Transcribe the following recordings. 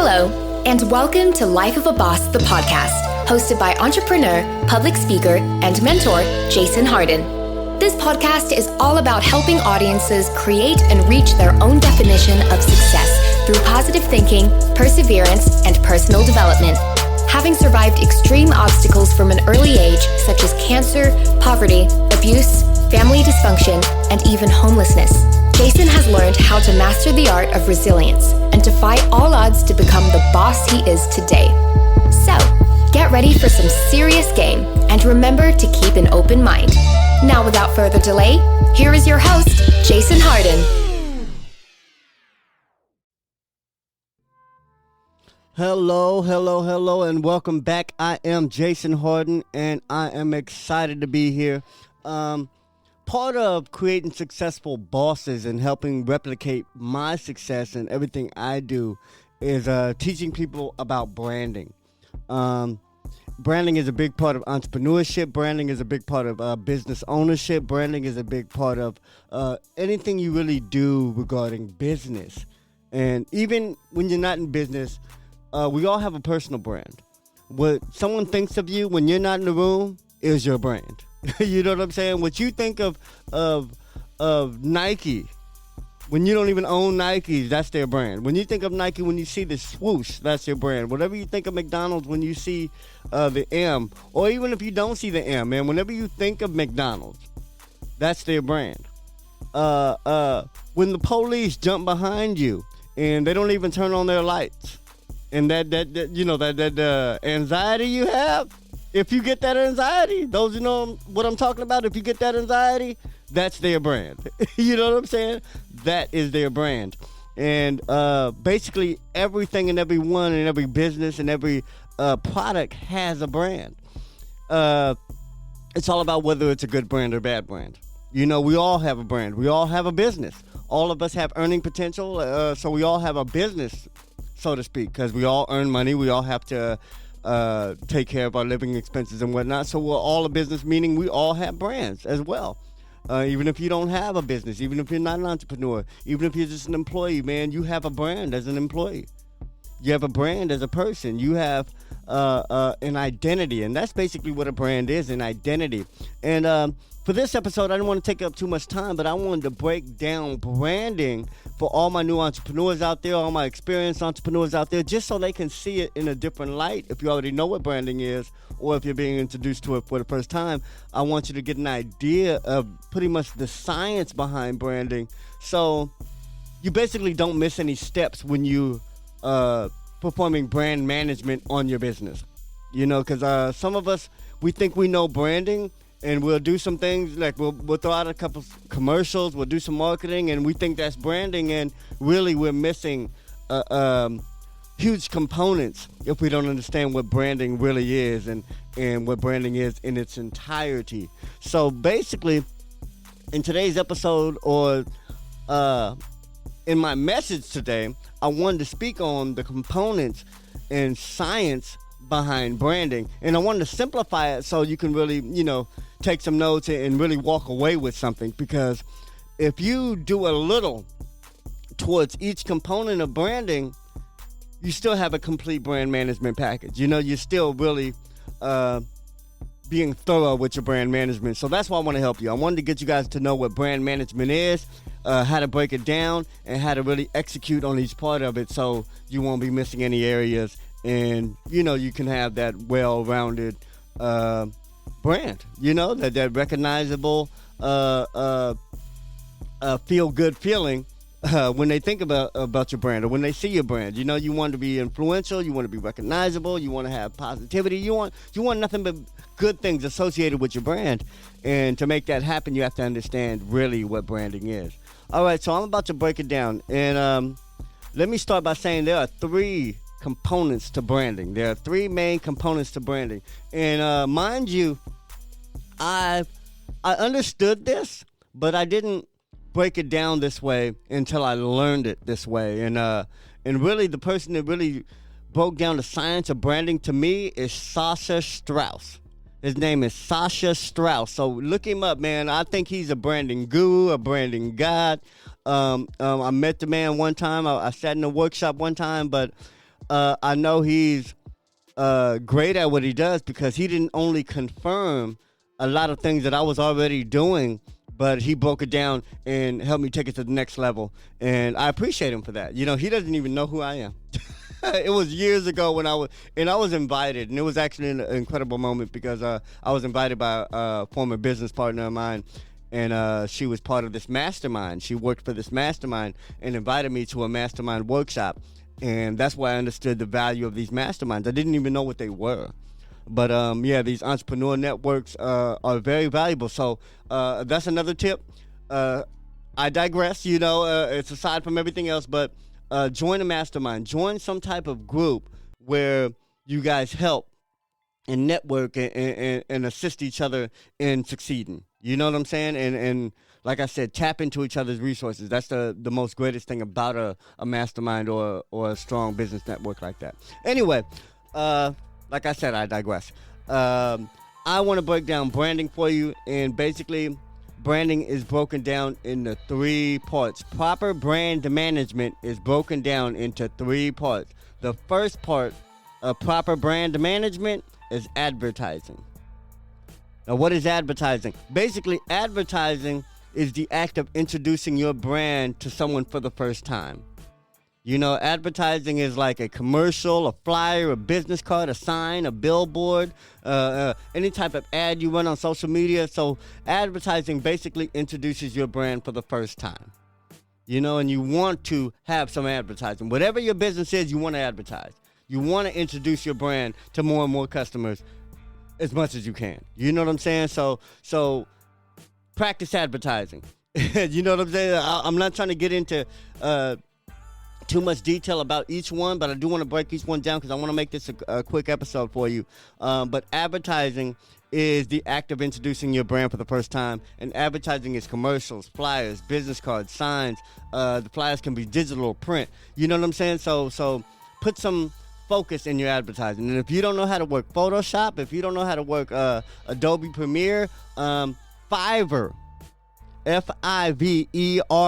Hello, and welcome to Life of a Boss, the podcast, hosted by entrepreneur, public speaker, and mentor, Jason Hardin. This podcast is all about helping audiences create and reach their own definition of success through positive thinking, perseverance, and personal development. Having survived extreme obstacles from an early age, such as cancer, poverty, abuse, family dysfunction, and even homelessness, Jason has learned how to master the art of resilience and defy all odds to become the boss he is today. So, get ready for some serious game and remember to keep an open mind. Now, without further delay, here is your host, Jason Hardin. Hello, and welcome back. I am Jason Hardin, and I am excited to be here. Part of creating successful bosses and helping replicate my success and everything I do is teaching people about branding. Branding is a big part of entrepreneurship. Branding is a big part of business ownership. Branding is a big part of anything you really do regarding business. And even when you're not in business, we all have a personal brand. What someone thinks of you when you're not in the room is your brand. You know what I'm saying? What you think of Nike, when you don't even own Nikes, that's their brand. When you think of Nike, when you see the swoosh, that's your brand. Whatever you think of McDonald's, when you see the M, or even if you don't see the M, man, whenever you think of McDonald's, that's their brand. When the police jump behind you and they don't even turn on their lights, and that anxiety you have. If you get that anxiety, those you know what I'm talking about, if you get that anxiety, that's their brand. You know what I'm saying? That is their brand. And basically everything and everyone and every business and every product has a brand. It's all about whether it's a good brand or bad brand. You know, we all have a brand. We all have a business. All of us have earning potential, so we all have a business, so to speak, because we all earn money. We all have to take care of our living expenses and whatnot. So we're all a business, meaning we all have brands as well. Even if you don't have a business, even if you're not an entrepreneur, even if you're just an employee, man, you have a brand as an employee. You have a brand as a person. You have an identity, and that's basically what a brand is, an identity. And for this episode, I didn't want to take up too much time, but I wanted to break down branding for all my new entrepreneurs out there, all my experienced entrepreneurs out there, just so they can see it in a different light. If you already know what branding is, or if you're being introduced to it for the first time, I want you to get an idea of pretty much the science behind branding, so you basically don't miss any steps when you performing brand management on your business. You know, because some of us, we think we know branding, and we'll do some things like we'll throw out a couple commercials, we'll do some marketing, and we think that's branding, and really we're missing huge components if we don't understand what branding really is and what branding is in its entirety. So basically, in today's episode, or in my message today, I wanted to speak on the components and science behind branding, and I wanted to simplify it so you can really, take some notes and really walk away with something. Because if you do a little towards each component of branding, you still have a complete brand management package. You're still really being thorough with your brand management. So that's why I want to help you. I wanted to get you guys to know what brand management is, how to break it down, and how to really execute on each part of it, so you won't be missing any areas, and you can have that well-rounded brand, that recognizable feel-good feeling when they think about your brand, or when they see your brand. You want to be influential, you want to be recognizable, you want to have positivity, you want nothing but good things associated with your brand. And to make that happen, you have to understand really what branding is. All right, so I'm about to break it down, and let me start by saying there are three components to branding. There are three main components to branding, and mind you, I understood this, but I didn't break it down this way until I learned it this way. And really, the person that really broke down the science of branding to me is Sasha Strauss. His name is Sasha Strauss. So look him up, man. I think he's a branding guru, a branding god. I met the man one time. I sat in a workshop one time, but I know he's great at what he does because he didn't only confirm a lot of things that I was already doing, but he broke it down and helped me take it to the next level. And I appreciate him for that. You know, he doesn't even know who I am. It was years ago when I was invited, and it was actually an incredible moment because I was invited by a former business partner of mine, and she was part of this mastermind. She worked for this mastermind and invited me to a mastermind workshop, and that's why I understood the value of these masterminds. I didn't even know what they were. But yeah, these entrepreneur networks are very valuable. So that's another tip. I digress, you know, it's aside from everything else, but join a mastermind. Join some type of group where you guys help and network and assist each other in succeeding. You know what I'm saying? And like I said, tap into each other's resources. That's the most greatest thing about a mastermind or a strong business network like that. Anyway, like I said, I digress. I want to break down branding for you, and basically, branding is broken down into 3 parts. Proper brand management is broken down into 3 parts. The first part of proper brand management is advertising. Now, what is advertising? Basically, advertising is the act of introducing your brand to someone for the first time. You know, advertising is like a commercial, a flyer, a business card, a sign, a billboard, any type of ad you run on social media. So advertising basically introduces your brand for the first time. You know, and you want to have some advertising. Whatever your business is, you want to advertise. You want to introduce your brand to more and more customers as much as you can. You know what I'm saying? So practice advertising. You know what I'm saying? I'm not trying to get into too much detail about each one, but I do want to break each one down because I want to make this a quick episode for you. But advertising is the act of introducing your brand for the first time, and advertising is commercials, flyers, business cards, signs. The flyers can be digital, print. You know what I'm saying? So put some focus in your advertising. And if you don't know how to work Photoshop, if you don't know how to work Adobe Premiere, Fiverr,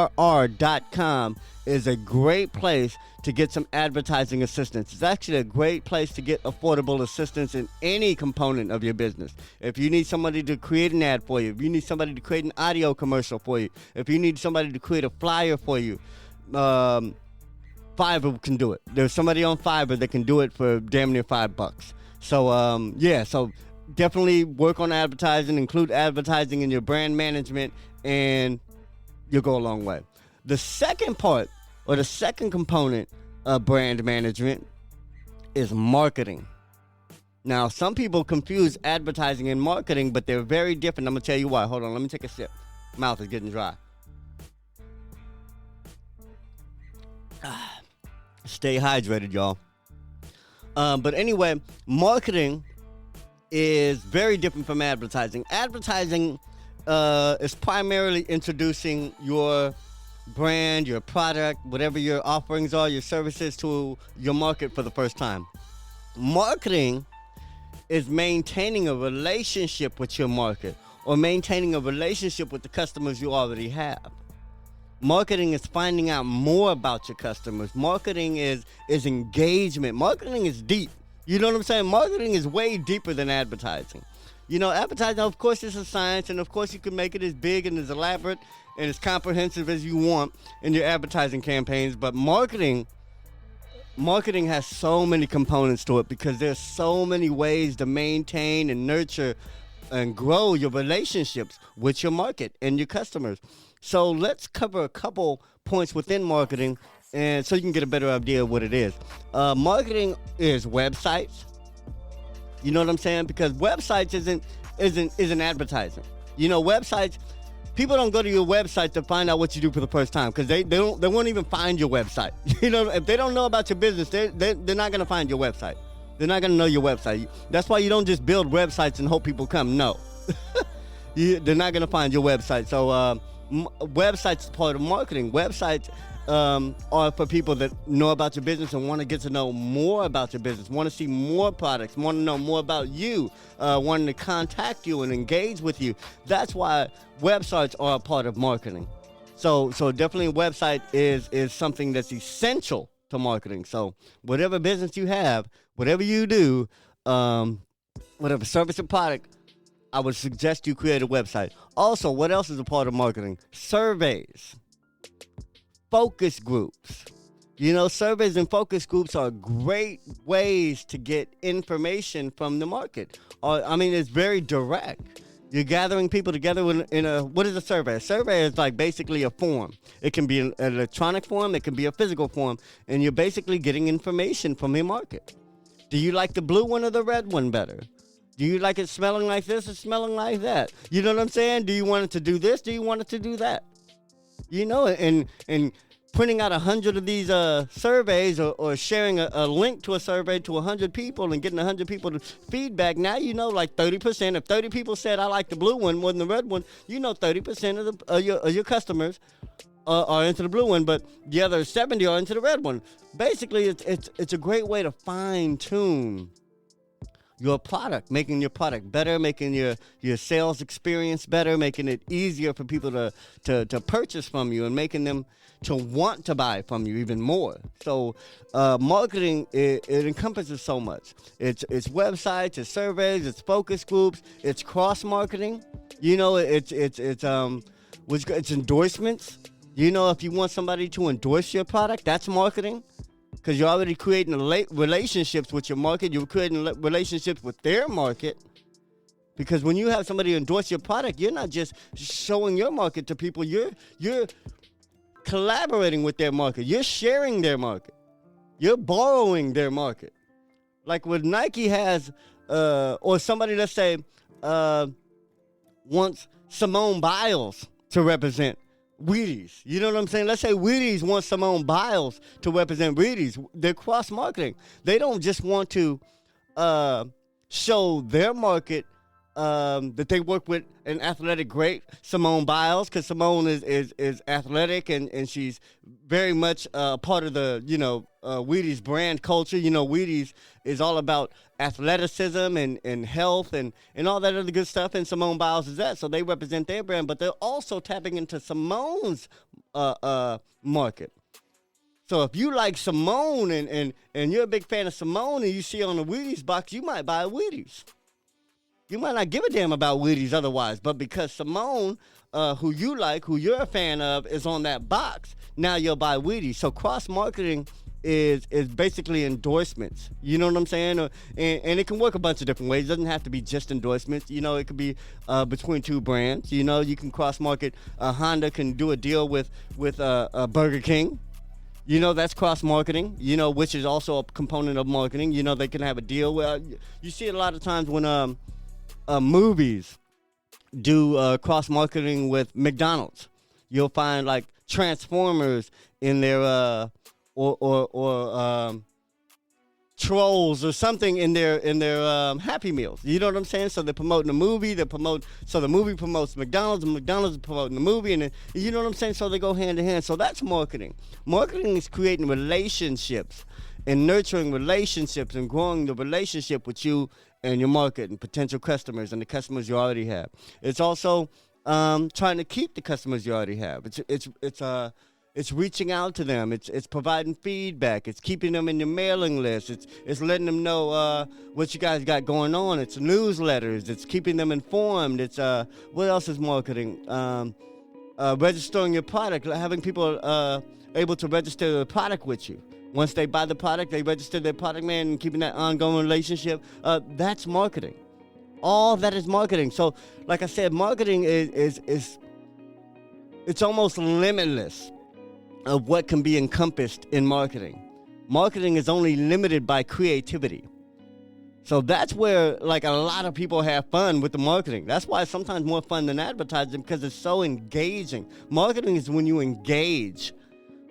Fiverr.com is a great place to get some advertising assistance. It's actually a great place to get affordable assistance in any component of your business. If you need somebody to create an ad for you, if you need somebody to create an audio commercial for you, if you need somebody to create a flyer for you, Fiverr can do it. There's somebody on Fiverr that can do it for damn near $5. So yeah, so definitely work on advertising, include advertising in your brand management, and you'll go a long way. The second part, or the second component of brand management, is marketing. Now, some people confuse advertising and marketing, but they're very different. I'm going to tell you why. Hold on, let me take a sip. Mouth is getting dry. Stay hydrated, y'all. But anyway, marketing is very different from advertising. Advertising is primarily introducing your brand, your product, whatever your offerings are, your services to your market for the first time. Marketing is maintaining a relationship with your market or maintaining a relationship with the customers you already have. Marketing is finding out more about your customers. Marketing is engagement. Marketing is deep. You know what I'm saying? Marketing is way deeper than advertising. You know, advertising, of course, is a science, and of course, you can make it as big and as elaborate and as comprehensive as you want in your advertising campaigns. But marketing has so many components to it because there's so many ways to maintain and nurture and grow your relationships with your market and your customers. So let's cover a couple points within marketing, and so you can get a better idea of what it is. Marketing is websites. You know what I'm saying? Because websites isn't advertising. You know, websites, people don't go to your website to find out what you do for the first time because they won't even find your website. You know, if they don't know about your business, they're not gonna find your website. They're not gonna know your website. That's why you don't just build websites and hope people come. No, they're not gonna find your website. So websites is part of marketing. Websites are for people that know about your business and want to get to know more about your business, want to see more products, want to know more about you, wanting to contact you and engage with you. That's why websites are a part of marketing. So definitely a website is something that's essential to marketing. So whatever business you have, whatever you do, whatever service or product, I would suggest you create a website. Also, what else is a part of marketing? Surveys, focus groups. Surveys and focus groups are great ways to get information from the market. It's very direct. You're gathering people together what is a survey? A survey is like basically a form. It can be an electronic form, it can be a physical form, and you're basically getting information from your market. Do you like the blue one or the red one better? Do you like it smelling like this or smelling like that? You know what I'm saying? Do you want it to do this? Do you want it to do that? And printing out 100 of these surveys or sharing a link to a survey to 100 people and getting 100 people to feedback, now like 30%. If 30 people said, I like the blue one more than the red one, 30% of your customers are into the blue one, but the other 70 are into the red one. Basically, it's a great way to fine-tune your product, making your product better, making your sales experience better, making it easier for people to purchase from you and making them to want to buy from you even more. So marketing, it encompasses so much. It's websites, it's surveys, it's focus groups, it's cross-marketing. It's endorsements. If you want somebody to endorse your product, that's marketing. Because you're already creating relationships with your market. You're creating relationships with their market. Because when you have somebody endorse your product, you're not just showing your market to people. You're collaborating with their market. You're sharing their market. You're borrowing their market. Like when Nike has, or somebody, let's say, wants Simone Biles to represent Wheaties. You know what I'm saying? Let's say Wheaties wants Simone Biles to represent Wheaties. They're cross-marketing. They don't just want to show their market that they work with an athletic great, Simone Biles, because Simone is athletic and she's very much part of the, Wheaties brand culture. Wheaties is all about athleticism and health and all that other good stuff, and Simone Biles is that. So they represent their brand, but they're also tapping into Simone's market. So if you like Simone and you're a big fan of Simone and you see on the Wheaties box, you might buy Wheaties. You might not give a damn about Wheaties otherwise, but because Simone, who you like, who you're a fan of, is on that box, now you'll buy Wheaties. So cross-marketing is basically endorsements. You know what I'm saying? And it can work a bunch of different ways. It doesn't have to be just endorsements. It could be between two brands. You can cross-market. Honda can do a deal with Burger King. That's cross-marketing, which is also a component of marketing. They can have a deal. Well, you see it a lot of times when movies do cross-marketing with McDonald's. You'll find like Transformers in their or Trolls or something in their Happy Meals. You know what I'm saying? So they're promoting the movie. So the movie promotes McDonald's, and McDonald's is promoting the movie, and you know what I'm saying? So they go hand in hand. So that's marketing. Marketing is creating relationships and nurturing relationships and growing the relationship with you and your market and potential customers and the customers you already have. It's also trying to keep the customers you already have. It's reaching out to them. It's providing feedback. It's keeping them in your mailing list. It's letting them know what you guys got going on. It's newsletters. It's keeping them informed. It's what else is marketing? Registering your product, having people able to register the product with you. Once they buy the product, they register their product, man, and keeping that ongoing relationship. That's marketing. All that is marketing. So, like I said, marketing is it's almost limitless of what can be encompassed in marketing. Marketing is only limited by creativity. So that's where, like, a lot of people have fun with the marketing. That's why it's sometimes more fun than advertising, because it's so engaging. Marketing is when you engage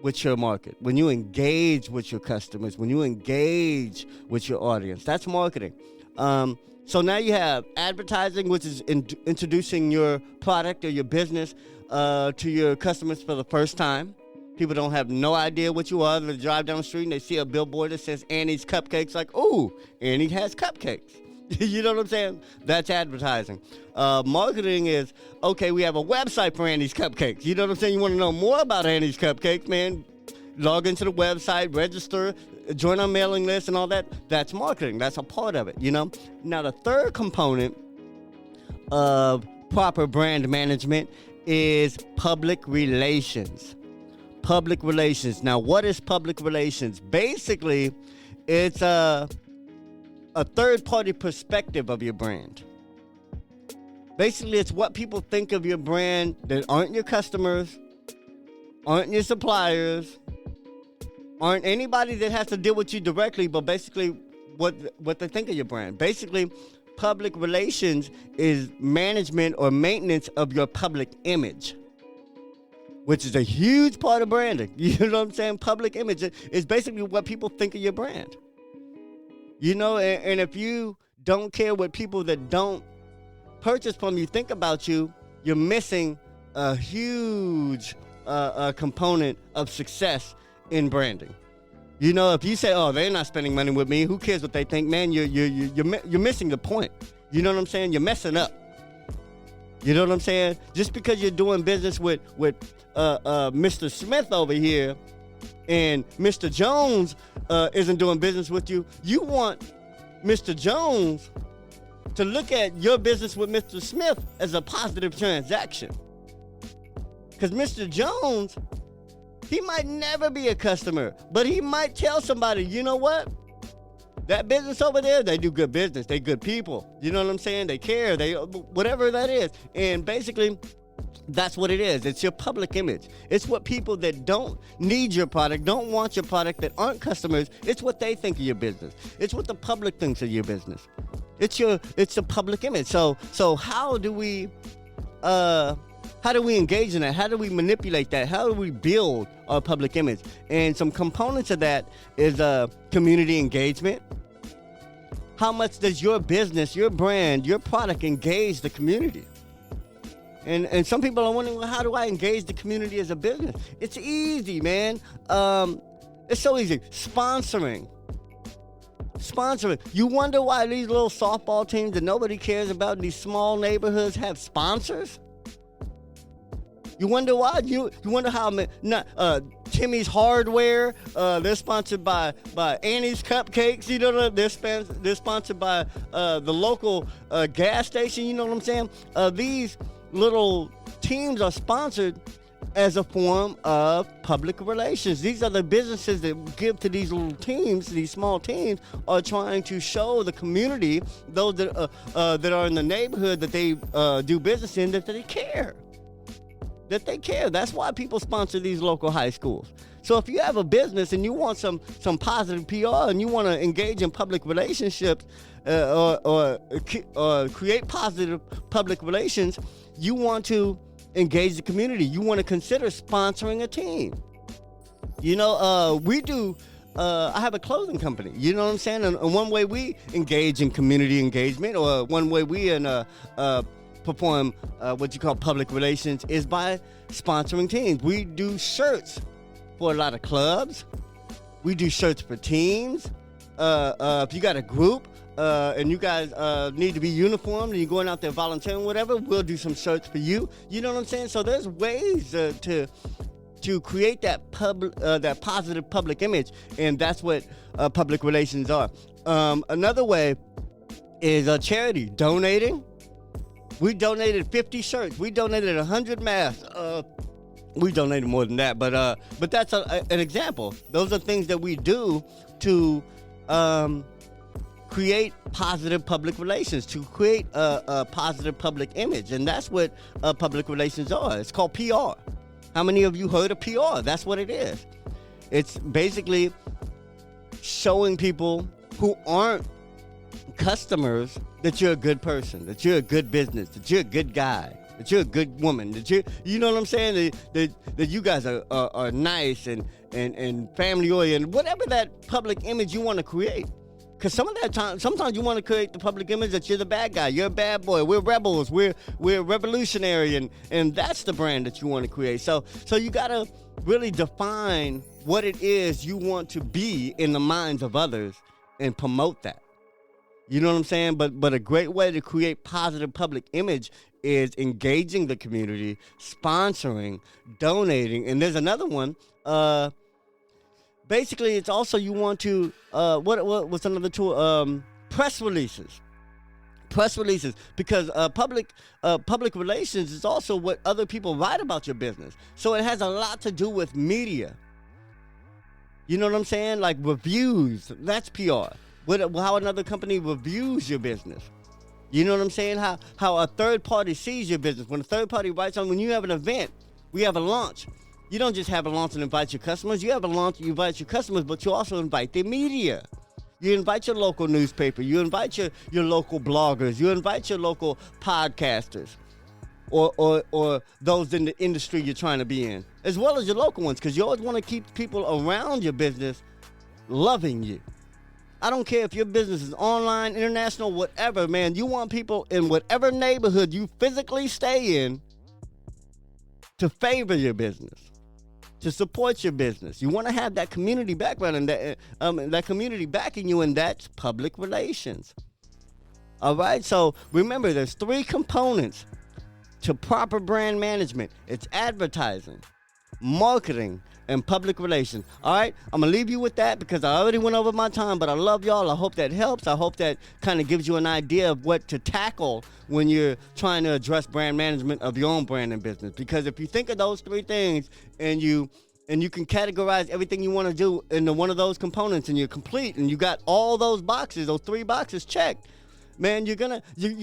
with your market, when you engage with your customers, when you engage with your audience. That's marketing. So now you have advertising, which is introducing your product or your business to your customers for the first time. People don't have no idea what you are. They drive down the street and they see a billboard that says Annie's Cupcakes, like, ooh, Annie has cupcakes. You know what I'm saying? That's advertising. Marketing is, okay, we have a website for Annie's Cupcakes. You know what I'm saying? You want to know more about Annie's Cupcakes, man? log into the website, register, join our mailing list and all that. That's marketing. That's a part of it, Now, the third component of proper brand management is public relations. Public relations. Now, what is public relations? Basically, it's a third-party perspective of your brand. Basically, it's what people think of your brand that aren't your customers, aren't your suppliers, aren't anybody that has to deal with you directly, but basically what they think of your brand. Basically, public relations is management or maintenance of your public image, which is a huge part of branding. You know what I'm saying? Public image is basically what people think of your brand. And if you don't care what people that don't purchase from you think about you, you're missing a huge component of success in branding. If you say, "Oh, they're not spending money with me," who cares what they think, man? You're missing the point. You know what I'm saying? You're messing up. You know what I'm saying? Just because you're doing business with Mr. Smith over here, and Mr. Jones isn't doing business with you, you want Mr. Jones to look at your business with Mr. Smith as a positive transaction. Because Mr. Jones, he might never be a customer, but he might tell somebody, you know what? That business over there, they do good business. They good people. You know what I'm saying? They care. They whatever that is. And basically, that's what it is. It's your public image. It's what people that don't need your product, don't want your product, that aren't customers, it's what they think of your business. It's what the public thinks of your business. It's the public image. So how do we engage in that? How do we manipulate that? How do we build our public image? And some components of that is community engagement. How much does your business, your brand, your product engage the community? And some people are wondering, well, how do I engage the community as a business? It's easy, man. It's so easy. Sponsoring. You wonder why these little softball teams that nobody cares about in these small neighborhoods have sponsors? You wonder why? You wonder how Timmy's Hardware, they're sponsored by Annie's Cupcakes. You know, they're sponsored by the local gas station. You know what I'm saying? These little teams are sponsored as a form of public relations. These are the businesses that give to these little teams, these small teams, are trying to show the community, those that are in the neighborhood that they do business in, that they care. That's why people sponsor these local high schools. So if you have a business and you want some positive PR and you want to engage in public relationships or create positive public relations, you want to engage the community. You want to consider sponsoring a team. We do. I have a clothing company. You know what I'm saying? And one way we engage in community engagement, or one way we perform what you call public relations, is by sponsoring teams. We do shirts for a lot of clubs. We do shirts for teams. If you got a group and you guys need to be uniformed and you're going out there volunteering, whatever, we'll do some shirts for you. You know what I'm saying? So there's ways to create that positive public image, and that's what public relations are. Another way is charity, donating. We donated 50 shirts. We donated 100 masks. We donated more than that, but that's an example. Those are things that we do to create positive public relations, to create a positive public image, and that's what public relations are. It's called PR. How many of you heard of PR? That's what it is. It's basically showing people who aren't customers that you're a good person, that you're a good business, that you're a good guy, that you're a good woman, that you know what I'm saying, that you guys are nice and family oriented, whatever that public image you want to create. Because sometimes you want to create the public image that you're the bad guy, you're a bad boy, we're rebels, we're revolutionary, and that's the brand that you want to create. So you gotta really define what it is you want to be in the minds of others and promote that. You know what I'm saying? But a great way to create positive public image is engaging the community, sponsoring, donating, and there's another one, basically, it's also you want to what's another tool? Press releases. Press releases, because public relations is also what other people write about your business. So it has a lot to do with media. You know what I'm saying? Like reviews, that's PR. How another company reviews your business. You know what I'm saying? How a third party sees your business. When a third party writes on, when you have an event, we have a launch. You don't just have a launch and invite your customers. You have a launch, you invite your customers, but you also invite the media. You invite your local newspaper. You invite your local bloggers. You invite your local podcasters, or those in the industry you're trying to be in, as well as your local ones, because you always want to keep people around your business loving you. I don't care if your business is online, international, whatever, man. You want people in whatever neighborhood you physically stay in to favor your business, to support your business. You want to have that community background and that community backing you, and that's public relations. All right, so remember, there's 3 components to proper brand management. It's advertising, marketing, and public relations. All right, I'm gonna leave you with that because I already went over my time, but I love y'all. I hope that helps. I hope that kind of gives you an idea of what to tackle when you're trying to address brand management of your own brand and business. Because if you think of those 3 things and you can categorize everything you want to do into one of those components, and you're complete, and you got all those boxes, those 3 boxes checked, man, you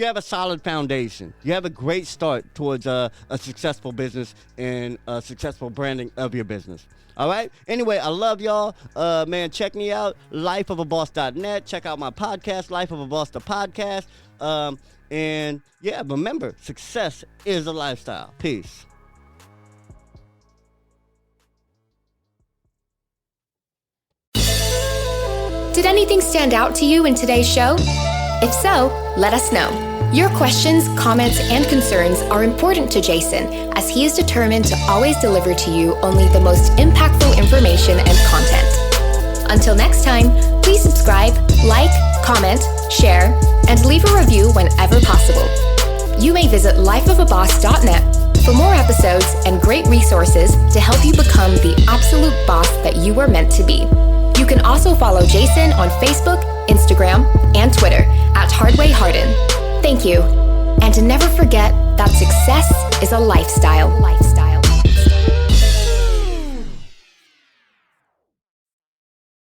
have a solid foundation. You have a great start towards a successful business and a successful branding of your business. All right? Anyway, I love y'all. Man, check me out, lifeofaboss.net. Check out my podcast, Life of a Boss, the podcast. And, yeah, remember, success is a lifestyle. Peace. Did anything stand out to you in today's show? If so, let us know. Your questions, comments, and concerns are important to Jason, as he is determined to always deliver to you only the most impactful information and content. Until next time, please subscribe, like, comment, share, and leave a review whenever possible. You may visit lifeofaboss.net for more episodes and great resources to help you become the absolute boss that you were meant to be. You can also follow Jason on Facebook, Instagram, and Twitter at Hardin. Thank you. And never forget that success is a lifestyle.